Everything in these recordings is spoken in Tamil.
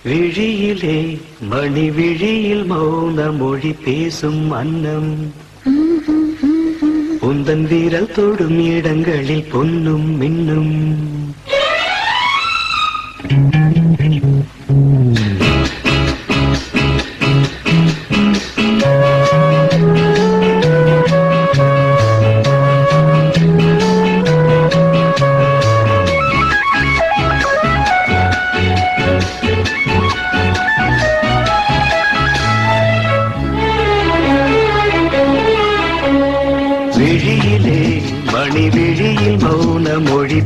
விழியிலே மணி விழியில் மௌன மொழி பேசும் அன்னம் உந்தன் வீரல் தொடும் இடங்களில் பொன்னும் மின்னும்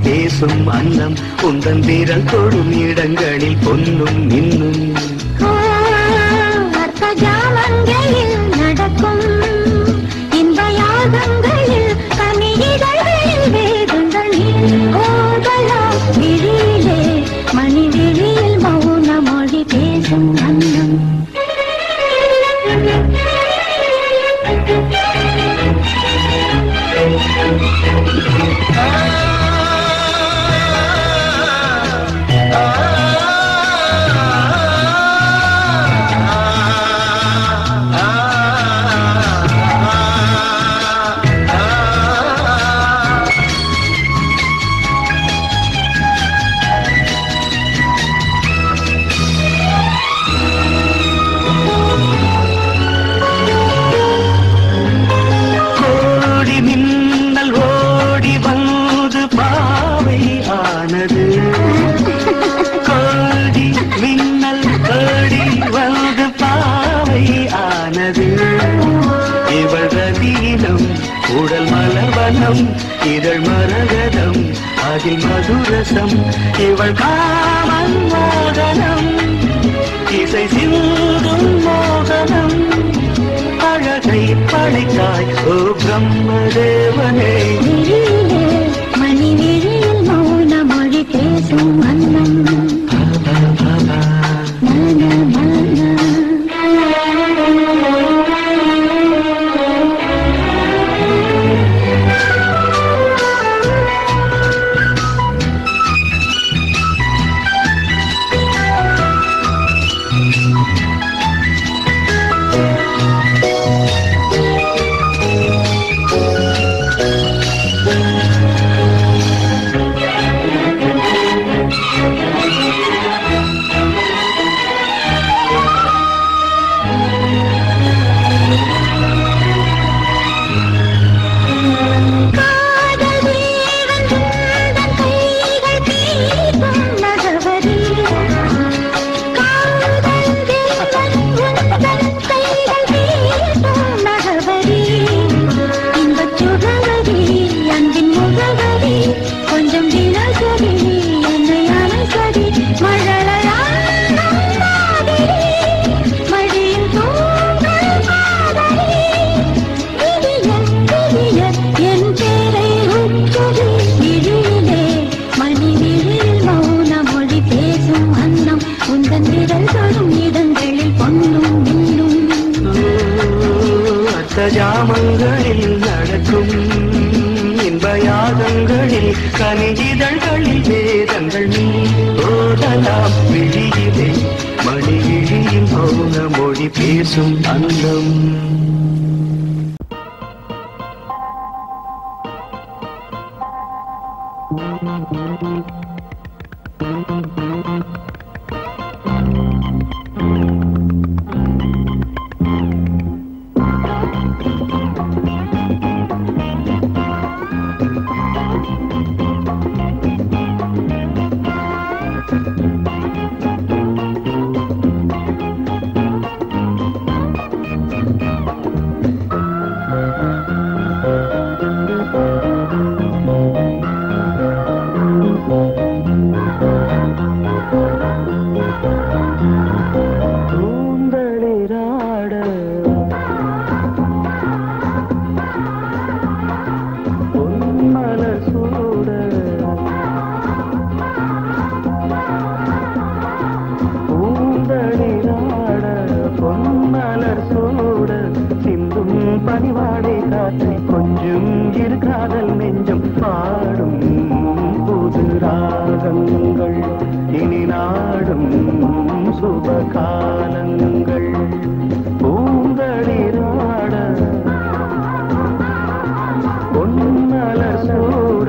பேசும் அன்னம் உந்தன் வீரல் தொடும் இடங்களில் பொன்னும் மின்னும் அர்த்தஜாமங்களில் நடக்கும் இந்த யாகங்களில் கனியிதழ்களில் வேதங்களில் ஓதலாம் விழியிலே மணி விழியில் மௌன மொழி பேசும் அன்னம் உடல் மலர்வனம் இதழ் மரகதம் அதில் மதுரசம் இவள் காமன் மோகனம் இசை சிந்தும் மோகனம் அழகை படைத்தாய் ஓ பிரம்மதேவனே மணி விழியில் மௌன மொழி பேசும் அன்னம் கிராமங்களில் நடக்கும் இன்பயாகங்களில் கனிஜிதழ்களில் வேதங்கள் நீ ஓதலாம் விழியிலே மணிகிழியின் மௌன மொழி பேசும் அந்தம். பனிவாடை காற்றை கொஞ்சம் இரு காதல் நெஞ்சம் பாடும் புது ராகங்கள் இனி நாடும் சுபகாலங்கள் பூந்தளிராட பொன்மலர் சூட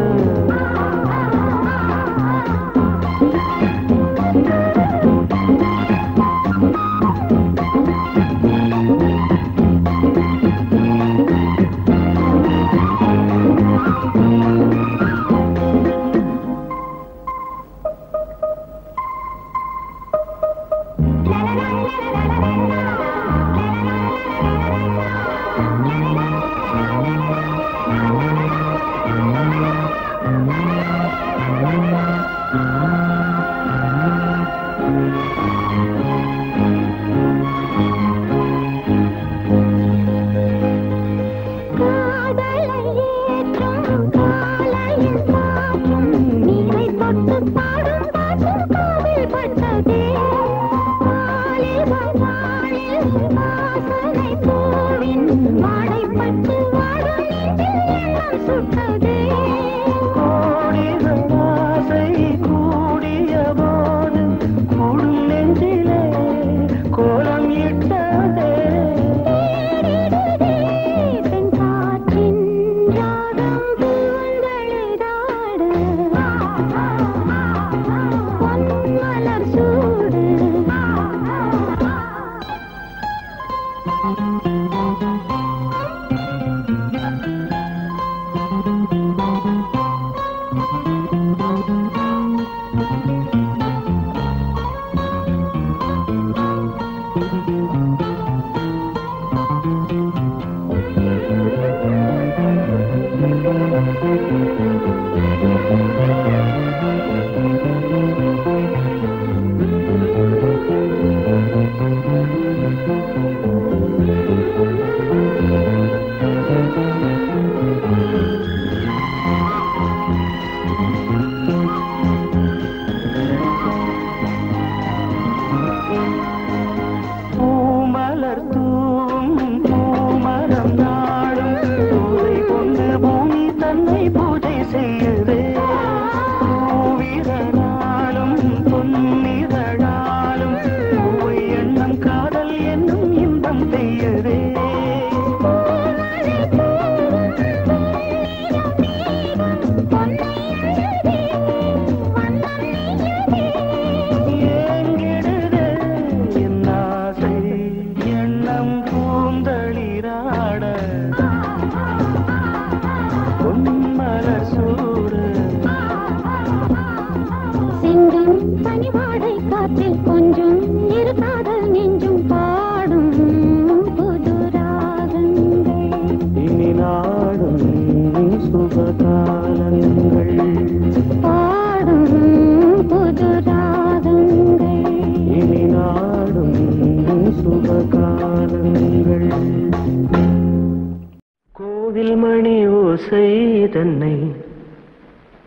கோவில் மணி ஓசை தன்னை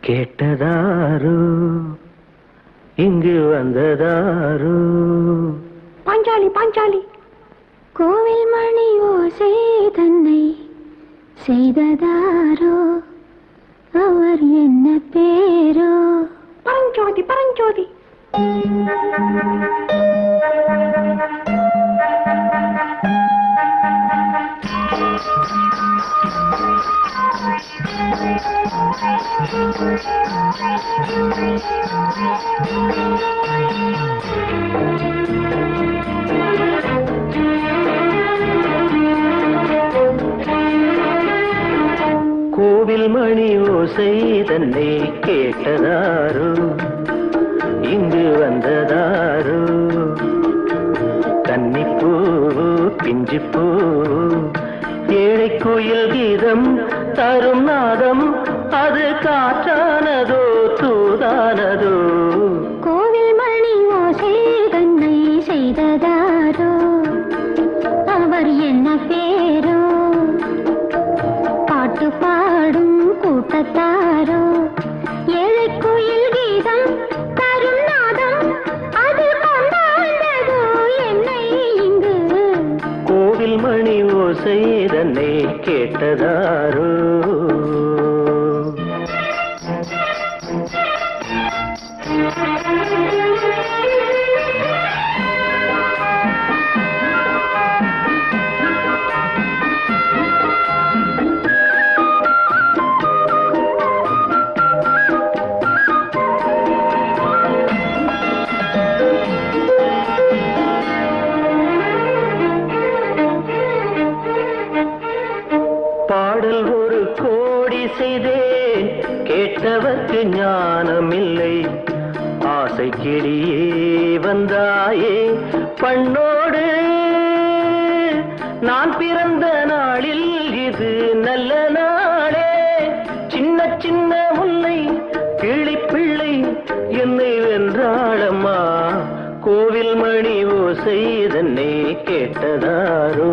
கேட்டதாரோ இங்கு வந்ததாரோ பாஞ்சாலி பாஞ்சாலி கோவில் மணி ஓசை தன்னை செய்ததாரோ அவர் என்ன பேரோ? பரஞ்சோதி பரஞ்சோதி. கோவில் மணி ஓசை தன்னை கேட்டதாரோ இங்கு வந்ததாரோ? கன்னிப்பூ பிஞ்சிப்பூ ஏழை கோயில் கீதம் தரும் நாதம் அது காற்றானதோ தூதானதோ? கோவில் மணி ஓசை தன்னை செய்ததாரோ அவர் என்ன பேரோ? பாட்டு பாடும் கூட்டத்தாரோ ஏழை கோயில் கீதம் தரும் நாதம் அது கொண்டாண்டதோ என்னை இங்கு? கோவில் மணி ஓசை தன்னை கேட்டதாரோ? பாடல் ஒரு கோடி செய்தேன் கேட்டவர்க்கு ஞானமில்லை. ஆசை கிளியே வந்தாயே பண்ணோடு நான் பிறந்த நாளில் இது நல்ல நாளே. சின்ன சின்ன முல்லை கிளிப்பிள்ளை என்னை வென்றாளம்மா. கோவில் மணி ஓசை தன்னை கேட்டதாரோ?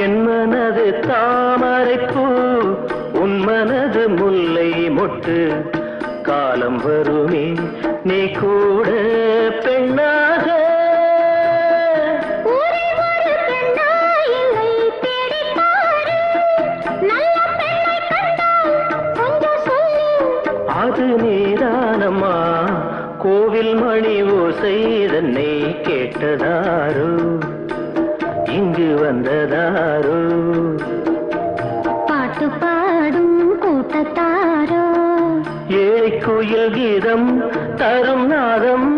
என் மனது தாமரைப்பூ உன் மனது முல்லை மொட்டு. காலம் வருமே நீ கூட பெண்ணாக. அது நீதானம்மா. கோவில் மணி ஓசை தன்னை கேட்டதாரோ இங்கு வந்ததாரோ? பாட்டு பாடும் கூட்டத்தாரோ ஏழை கோயில் கீதம் தரும் நாதம்